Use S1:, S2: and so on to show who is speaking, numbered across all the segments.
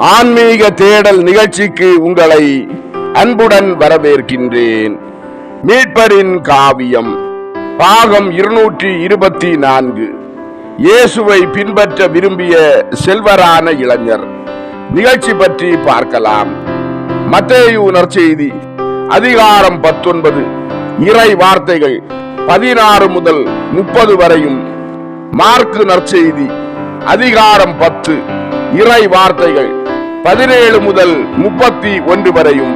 S1: ஆன்மீக தேடல் நிகழ்ச்சிக்கு உங்களை அன்புடன் வரவேற்கின்றேன். மீட்பரின் காவியம் பாகம் 224. இயேசுவை பின்பற்ற விரும்பிய செல்வரான இளைஞர் நிகழ்ச்சி பற்றி பார்க்கலாம். மத்தேயு நற்செய்தி அதிகாரம் 19 இறை வார்த்தைகள் 16 முதல் 30 வரையும், மார்க்கு நற்செய்தி அதிகாரம் 10 இறை வார்த்தைகள் 17 முதல் 31 வரையும்,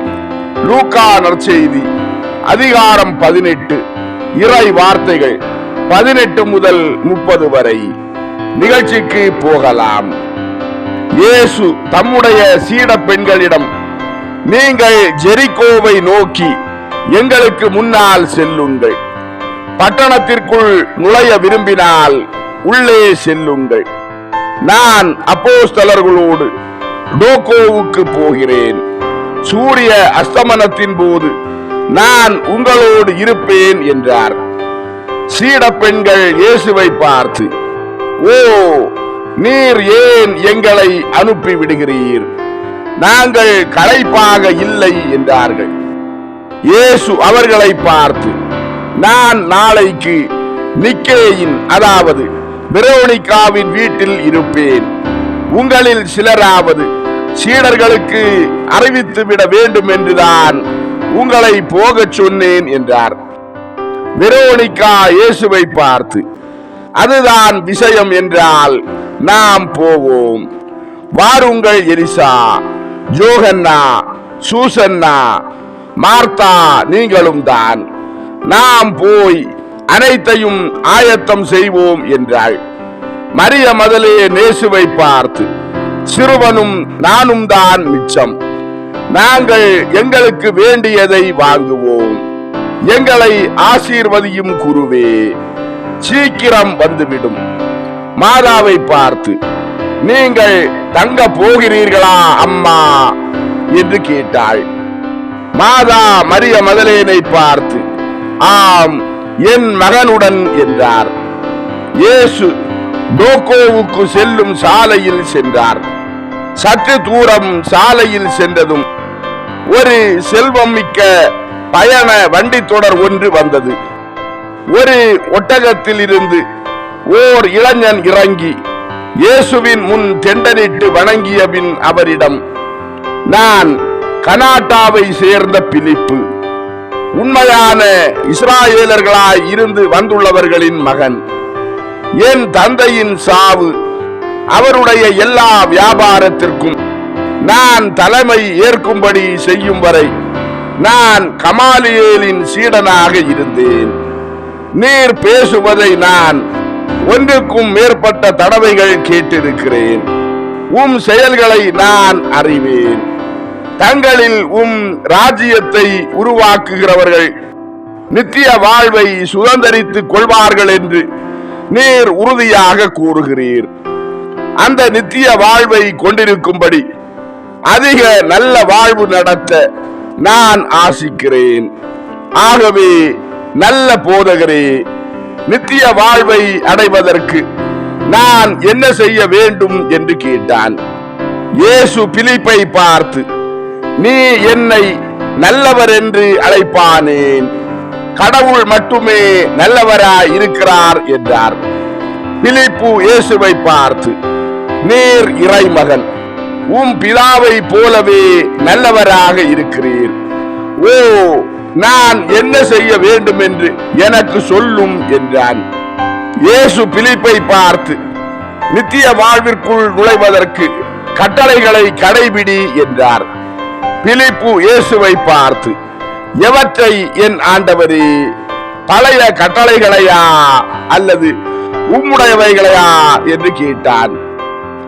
S1: லூக்கா நற்செய்தி அதிகாரம் 18 இறை வார்த்தைகள் 18 முதல் 30 வரை. நிகழ்ச்சிக்கு போகலாம். இயேசு தம்முடைய சீட பெண்களிடம், நீங்கள் ஜெரிகோவை நோக்கி எங்களுக்கு முன்னால் செல்லுங்கள். பட்டணத்திற்குள் நுழைய விரும்பினால் உள்ளே செல்லுங்கள். நான் அப்போஸ்தலர்களோடு டோகோவுக்கு போகிறேன். சூரிய அஸ்தமனத்தின் போது நான் உங்களோடு இருப்பேன் என்றார். சீட பெண்கள் இயேசுவை பார்த்து, ஓ, நீர் ஏன் எங்களை அனுப்பி விடுகிறீர்? நாங்கள் களைப்பாக இல்லை என்றார்கள். இயேசு அவர்களை பார்த்து, நான் நாளைக்கு நிக்கேயின், அதாவது வெரோனிகாவின் வீட்டில் இருப்பேன். உங்களில் சிலராவது சீடர்களுக்கு அறிவித்து விட வேண்டும் என்றுதான் உங்களை போகச் சொன்னேன் என்றார். வெரோனிகா இயேசுவை பார்த்து, அதுதான் விஷயம் என்றால் நாம் போவோம். வாருங்கள் எலிசா, ஜோகன்னா, சூசன்னா, மார்த்தா, நீங்களும் தான். நாம் போய் அனைத்தையும் ஆயத்தம் செய்வோம் என்றாள். மரிய மதலே இயேசுவை பார்த்து, சிறுவனும் நானும் தான் மிச்சம். நாங்கள் எங்களுக்கு வேண்டியதை வாங்குவோம். எங்களை ஆசீர்வதியும் குருவே, சீக்கிரம் வந்துவிடும். மாதாவை பார்த்து, நீங்கள் தங்க போகிறீர்களா அம்மா என்று கேட்டாள். மாதா மரிய மதலேனை பார்த்து, ஆம், என் மகனுடன் என்றார். இயேசு டோகோவுக்கு செல்லும் சாலையில் சென்றார். சற்று தூரம் சாலையில் சென்றதும் ஒரு செல்வம் மிக்க பயண வண்டி தொடர் ஒன்று வந்தது. ஒரு ஒட்டகத்தில் இருந்து ஓர் இளைஞன் இறங்கி இயேசுவின் முன் தெண்டனிட்டு வணங்கிய பின் அவரிடம், நான் கனாட்டாவை சேர்ந்த பிலிப்பு, உண்மையான இஸ்ராயேலர்களாய் இருந்து வந்துள்ளவர்களின் மகன். என் தந்தையின் சாவு அவருடைய எல்லா வியாபாரத்திற்கும் நான் தலைமை ஏற்கும்படி செய்யும் வரை நான் கமாலியேலின் சீடனாக இருந்தேன். நீர் பேசுவதை நான் ஒன்றுக்கும் மேற்பட்ட தடவைகள் கேட்டிருக்கிறேன். உம் செயல்களை நான் அறிவேன். தங்களில் உம் ராஜ்யத்தை உருவாக்குகிறவர்கள் நித்திய வாழ்வை சுதந்தரித்துக் கொள்வார்கள் என்று நீர் உறுதியாக கூறுகிறீர். அந்த நித்திய வாழ்வை கொண்டிருக்கும்படி அதிக நல்ல வாழ்வு நடத்த நான் ஆசிக்கிறேன். ஆகவே நல்ல போதகரே, நித்திய வாழ்வை அடைவதற்கு நான் என்ன செய்ய வேண்டும் என்று கேட்டான். இயேசு பிலிப்பை பார்த்து, நீ என்னை நல்லவர் என்று அழைப்பானேன்? கடவுள் மட்டுமே நல்லவராய் இருக்கிறார் என்றார். பிலிப்பு இயேசுவை பார்த்து, நீர் இறைமகன், உம் பிதாவை போலவே நல்லவராக இருக்கிறீர். ஓ, நான் என்ன செய்ய வேண்டும் என்று எனக்கு சொல்லும் என்றான். இயேசு பிலிப்பை பார்த்து, நித்திய வாழ்விற்குள் நுழைவதற்கு கட்டளைகளை கடைபிடி என்றார். பிலிப்பு இயேசுவை பார்த்து, எவற்றை என் ஆண்டவரே? பழைய கட்டளைகளையா அல்லது உம்முடையவைகளையா என்று கேட்டான்.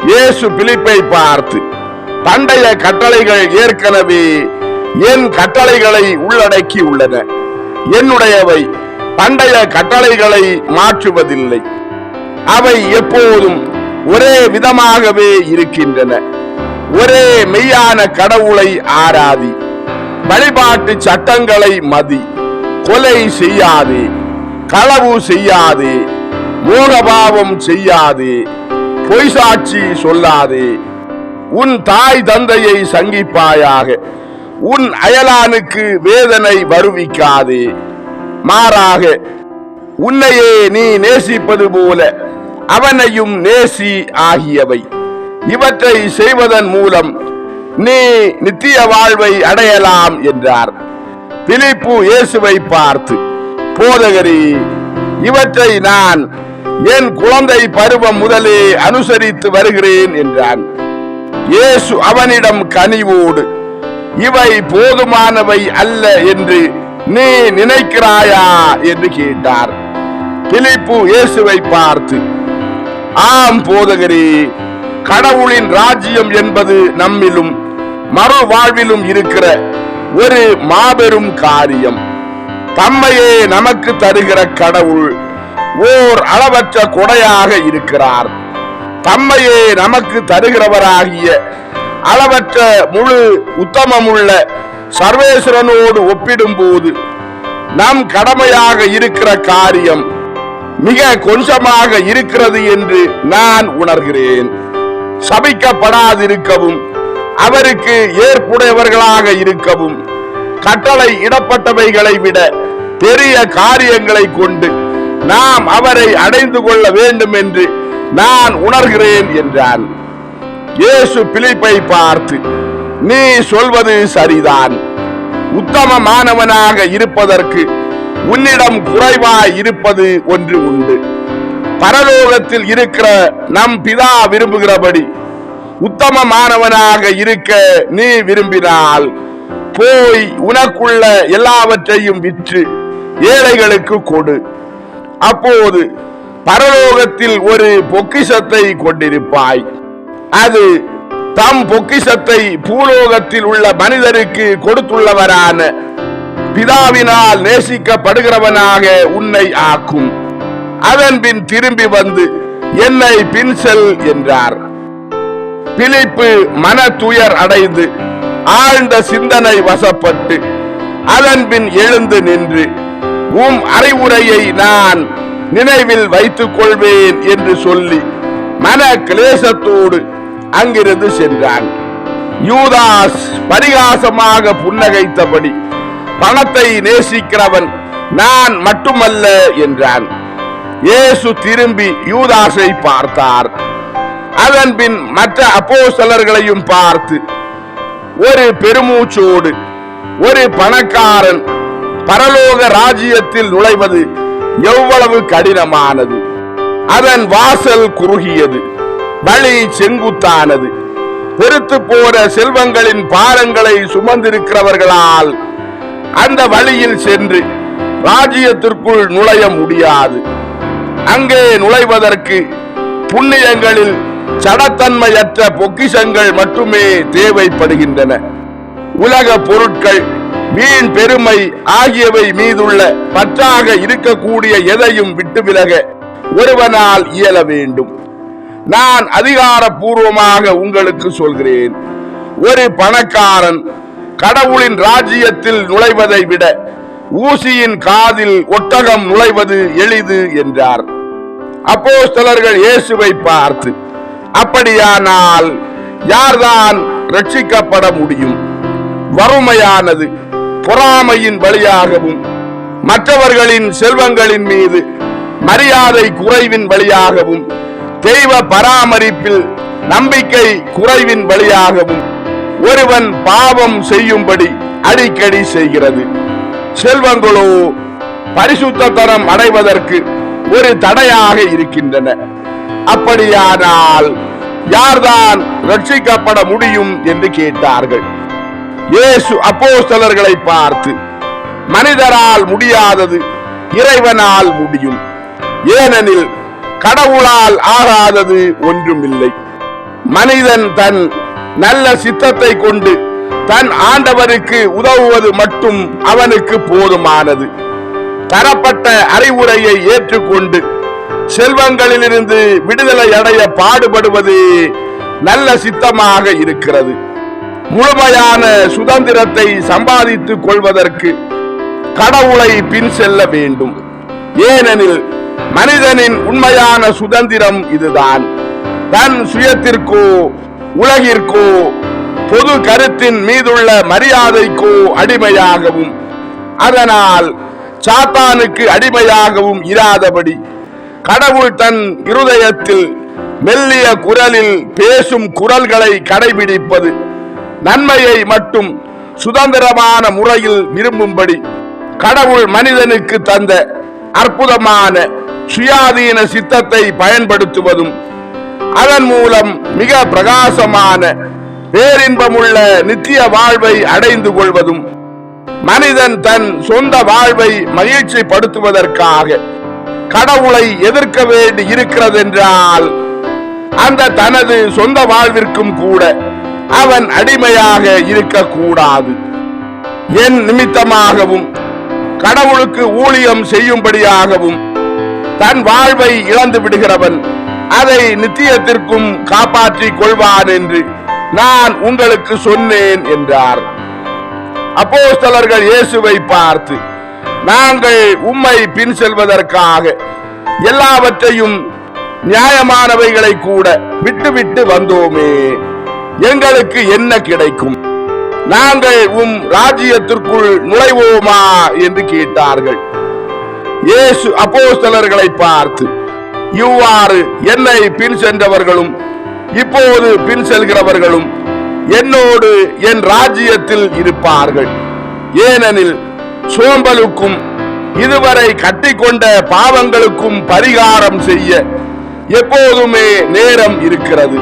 S1: இயேசு பிலிப்பை பார்த்து, பண்டைய கட்டளைகள் ஏற்கனவே என் கட்டளைகளை உள்ளடக்கி உள்ளன. என்னுடையவை பண்டைய கட்டளைகளை மாற்றுவதில்லை. அவை எப்போதும் ஒரே விதமாகவே இருக்கின்றன. ஒரே மெய்யான கடவுளை ஆராதி, வழிபாட்டு சட்டங்களை மதி, கொலை செய்யாதே, களவு செய்யாதே, மோகபாவம் செய்யாதே, பொய் சாட்சி சொல்லாதே, உன் தாய் தந்தையை சங்கிப்பாயாக. உன் அயலானுக்கு வேதனை வருவிக்காதே. மாறாக உன்னையே நீ நேசிப்பது போல அவனையும் நேசி ஆகியவை. இவற்றை செய்வதன் மூலம் நீ நித்திய வாழ்வை அடையலாம் என்றார். பிலிப்பு இயேசுவை பார்த்து, போதகரே, இவற்றை நான் என் குழந்தை பருவம் முதலே அனுசரித்து வருகிறேன் என்றான். இயேசு அவனிடம் கனிவோடு, இவை போதுமானவை அல்ல என்று நீ நினைக்கிறாயா என்று கேட்டார். பிலிப்பு இயேசுவை பார்த்து, ஆம் போதகரே, கடவுளின் ராஜ்யம் என்பது நம்மிலும் மறு வாழ்விலும் இருக்கிற ஒரு மாபெரும் காரியம். தம்மையே நமக்கு தருகிற கடவுள் ஓர் அளவற்ற கொடையாக இருக்கிறார். தம்மையே நமக்கு தருகிறவராகிய அளவற்ற முழு உத்தமமுள்ள சர்வேஸ்வரனோடு ஒப்பிடும் போது நம் கடமையாக இருக்கிற காரியம் மிக கொஞ்சமாக இருக்கிறது என்று நான் உணர்கிறேன். சபிக்கப்படாதிருக்கவும், அவருக்கு ஏற்புடையவர்களாக இருக்கவும், கட்டளை இடப்பட்டவைகளை விட பெரிய காரியங்களை கொண்டு நாம் அவரை அடைந்து கொள்ள வேண்டும் என்று நான் உணர்கிறேன் என்றான். இயேசு பிலிப்பை பார்த்து, நீ சொல்வது சரிதான். உத்தமமானவனாக இருப்பதற்கு உன்னிடம் குறைவாய் இருப்பது ஒன்று உண்டு. பரலோகத்தில் இருக்கிற நம் பிதா விரும்புகிறபடி உத்தமமானவனாக இருக்க நீ விரும்பினால் போய் உனக்குள்ள எல்லாவற்றையும் விற்று ஏழைகளுக்கு கொடு. அப்போது பரலோகத்தில் ஒரு பொக்கிஷத்தை கொண்டிருப்பாய். அது தம் பொக்கிஷத்தை பூலோகத்தில் உள்ள மனிதருக்கு கொடுத்துள்ளவரான பிதாவினால் நேசிக்கப்படுகிறவனாக உன்னை ஆக்கும். அதன் பின் திரும்பி வந்து என்னை பின் செல் என்றார். பிலிப்பு மன துயர் அடைந்து ஆழ்ந்த சிந்தனை வசப்பட்டு அதன் பின் எழுந்து நின்று, உம் அறிவுரையை நான் நினைவில் வைத்துக் கொள்வேன் என்று சொல்லி மன கிளேசத்தோடு அங்கிருந்து சென்றான். யூதாஸ் பரிகாசமாக புன்னகைத்தபடி, பணத்தை நேசிக்கிறவன் நான் மட்டுமல்ல என்றான். இயேசு திரும்பி யூதாஸை பார்த்தார். அதன் பின் மற்ற அப்போஸ்தலர்களையும் பார்த்து, ஒரு பெருமூச்சோடு ஒரு பணக்காரன் பரலோக ராஜ்யத்தில் நுழைவது எவ்வளவு கடினமானது. அதன் வாசல் குறுகியது, வழி செங்குத்தானது. பெருத்து போன செல்வங்களின் பாரங்களை சுமந்திருக்கிறவர்களால் அந்த வழியில் சென்று ராஜ்யத்திற்குள் நுழைய முடியாது. அங்கே நுழைவதற்கு புண்ணியங்களில் சடத்தன்மையற்ற பொக்கிஷங்கள் மட்டுமே தேவைப்படுகின்றன. உலக பொருட்கள், வீண் பெருமை ஆகியவை மீதுள்ள பற்றாக இருக்கக்கூடிய எதையும் விட்டு விலக ஒருவனால் இயல வேண்டும். நான் அதிகாரப்பூர்வமாக உங்களுக்கு சொல்கிறேன், ஒரு பணக்காரன் கடவுளின் ராஜ்யத்தில் நுழைவதை விட ஊசியின் காதில் ஒட்டகம் நுழைவது எளிது என்றார். அப்போஸ்தலர்கள் இயேசுவை பார்த்து, அப்படியானால் யார்தான் ரட்சிக்கப்பட முடியும்? வறுமையானது பொறாமையின் வழியாகவும், மற்றவர்களின் செல்வங்களின் மீது மரியாதை குறைவின் வழியாகவும், தெய்வ பராமரிப்பில் நம்பிக்கை குறைவின் வழியாகவும் ஒருவன் பாவம் செய்யும்படி அடிக்கடி செய்கிறது. செல்வங்களோ பரிசுத்தத்தனம் அடைவதற்கு ஒரு தடையாக இருக்கின்றன. அப்படியானால் யார்தான் ரட்சிக்கப்பட முடியும் என்று கேட்டார்கள். இயேசு அப்போஸ்தலர்களை பார்த்து, மனிதரால் முடியாதது இறைவனால் முடியும். ஏனெனில் கடவுளால் ஆகாதது ஒன்றுமில்லை. மனிதன் தன் நல்ல சித்தத்தை கொண்டு தன் ஆண்டவருக்கு உதவுவது மட்டும் அவனுக்கு போதுமானது. தரப்பட்ட அறிவுரையை ஏற்றுக்கொண்டு செல்வங்களிலிருந்து விடுதலை அடைய பாடுபடுவது நல்ல சித்தமாக இருக்கிறது. முழுமையான சுதந்திரத்தை சம்பாதித்துக் கொள்வதற்கு கடவுளை பின் செல்ல வேண்டும். ஏனெனில் மனிதனின் உண்மையான சுதந்திரம் இதுதான். தன் சுயத்திற்கோ உலகிற்கோ பொது கருத்தின் மீதுள்ள மரியாதைக்கோ அடிமையாகவும் அதனால் சாத்தானுக்கு அடிமையாகவும் இராதபடி கடவுள் தன் இருதயத்தில் மெல்லிய குரலில் பேசும் குரல்களை கடைபிடிப்பது நன்மையை மட்டும் சுதந்திரமான முறையில் விரும்பும்படி கடவுள் மனிதனுக்கு தந்த அற்புதமான சுயாதீன சித்தத்தை பயன்படுத்துவதும் அதன் மூலம் மிக பிரகாசமான பேரின்பமுள்ள நித்திய வாழ்வை அடைந்து கொள்வதும் மனிதன் தன் சொந்த வாழ்வை மகிழ்ச்சிப்படுத்துவதற்காக கடவுளை எதிர்க்க வேண்டி இருக்கிறது என்றால் அந்த தனது சொந்த வாழ்விற்கும் கூட அவன் அடிமையாக இருக்கக்கூடாது. என் நிமித்தமாகவும் கடவுளுக்கு ஊழியம் செய்யும்படியாகவும் தன் வாழ்வை இழந்து விடுகிறவன் அதை நித்தியத்திற்கும் காப்பாற்றிக் கொள்வான் என்று நான் உங்களுக்கு சொன்னேன் என்றார். அப்போஸ்தலர்கள் இயேசுவை பார்த்து, நாங்கள் உம்மை பின் செல்வதற்காக எல்லாவற்றையும் நியாயமானவைகளை கூட விட்டுவிட்டு வந்தோமே, எங்களுக்கு என்ன கிடைக்கும்? நாங்கள் உம் ராஜ்யத்திற்குள் நுழைவோமா என்று கேட்டார்கள். இயேசு அப்போஸ்தலர்களை பார்த்து, இவ்வாறு என்னை பின் சென்றவர்களும் இப்போது பின் செல்கிறவர்களும் என்னோடு என் ராஜ்யத்தில் இருப்பார்கள். ஏனெனில் சோம்பலுக்கும் இதுவரை கட்டிக்கொண்ட பாவங்களுக்கும் பரிகாரம் செய்ய எப்போதுமே நேரம் இருக்கிறது.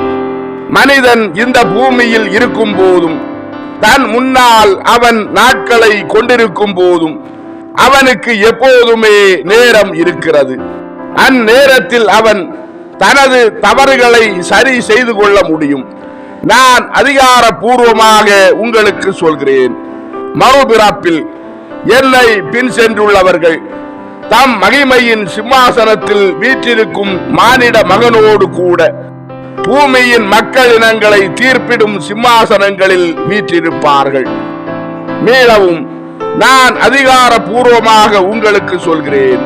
S1: மனிதன் இந்த பூமியில் இருக்கும் போதும் தன் முன்னால் அவன் நாட்களை கொண்டிருக்கும் போதும் அவனுக்கு எப்போதுமே நேரம் இருக்கிறது. அந்நேரத்தில் அவன் தனது தவறுகளை சரி செய்து கொள்ள முடியும். நான் அதிகாரப்பூர்வமாக உங்களுக்கு சொல்கிறேன், மறுபிறப்பில் என்னை பின் சென்றுள்ளவர்கள் தம் மகிமையின் சிம்மாசனத்தில் வீற்றிருக்கும் மானிட மகனோடு கூட பூமியின் மக்கள் இனங்களை தீர்ப்பிடும் சிம்மாசனங்களில் வீற்றிருப்பார்கள். மீளவும் நான் அதிகாரப்பூர்வமாக உங்களுக்கு சொல்கிறேன்,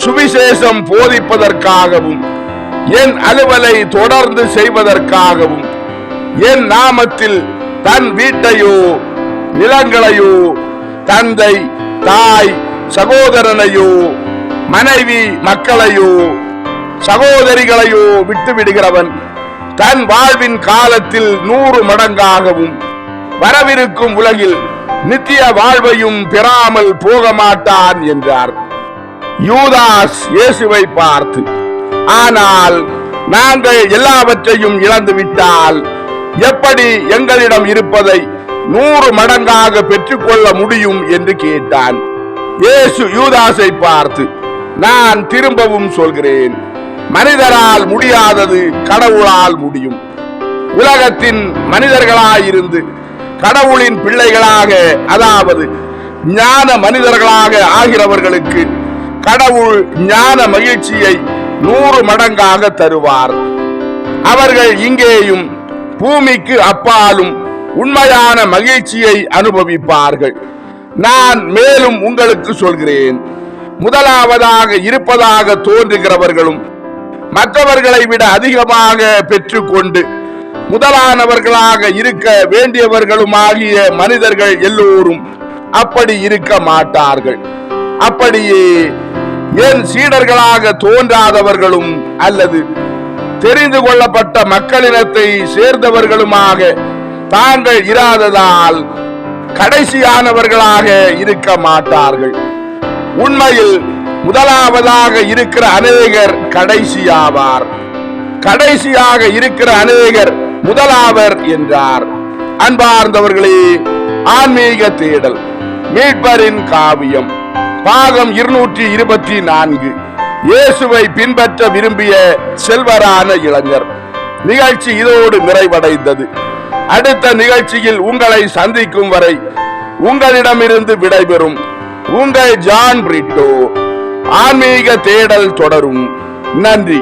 S1: சுவிசேஷம் போதிப்பதற்காகவும் என் அலுவலை தொடர்ந்து செய்வதற்காகவும் என் நாமத்தில் தன் வீட்டையோ நிலங்களையோ தந்தை தாய் சகோதரனையோ மனைவி மக்களையோ சகோதரிகளையோ விட்டு விடுகிறவன் தன் வாழ்வின் காலத்தில் 100 மடங்காகவும் வரவிருக்கும் உலகில் நித்திய வாழ்வையும் பெறாமல் போக மாட்டான் என்றார். யூதாஸ் இயேசுவை பார்த்து, ஆனால் நாங்கள் எல்லாவற்றையும் இழந்து விட்டால் எப்படி எங்களிடம் இருப்பதை 100 மடங்காக பெற்றுக்கொள்ள முடியும் என்று கேட்டான். இயேசு யூதாஸை பார்த்து, நான் திரும்பவும் சொல்கிறேன், மனிதரால் முடியாதது கடவுளால் முடியும். உலகத்தின் மனிதர்களாயிருந்து கடவுளின் பிள்ளைகளாக, அதாவது ஞான மனிதர்களாக ஆகிறவர்களுக்கு கடவுள் ஞான மகிழ்ச்சியை 100 மடங்காக தருவார். அவர்கள் இங்கேயும் பூமிக்கு அப்பாலும் உண்மையான மகிழ்ச்சியை அனுபவிப்பார்கள். நான் மேலும் உங்களுக்கு சொல்கிறேன், முதலாவதாக இருப்பதாக தோன்றுகிறவர்களும் மற்றவர்களை விட அதிகமாக பெற்றுக்கொண்டு முதலானவர்களாக இருக்க வேண்டியவர்களுமாகிய மனிதர்கள் எல்லோரும் அப்படி இருக்க மாட்டார்கள். அப்படியே என் சீடர்களாக தோன்றாதவர்களும் அல்லது தெரிந்து கொள்ளப்பட்ட மக்களினத்தை சேர்ந்தவர்களுமாக தாங்கள் இராததால் கடைசியானவர்களாக இருக்க மாட்டார்கள். உண்மையில் முதலாவதாக இருக்கிற அநேகர் கடைசியாவார், கடைசியாக இருக்கிற அநேகர் முதலாவர் என்றார். அன்பார்ந்தவர்களே, ஆன்மீக தேடல் மீட்பரின் காவியம் பாகம் 224 இயேசுவை பின்பற்ற விரும்பிய செல்வரான இளைஞர் நிகழ்ச்சி இதோடு நிறைவடைந்தது. அடுத்த நிகழ்ச்சியில் உங்களை சந்திக்கும் வரை உங்களிடமிருந்து விடைபெறும் உங்கள் ஜான் பிரிட்டோ. ஆன்மீக தேடல் தொடரும். நன்றி.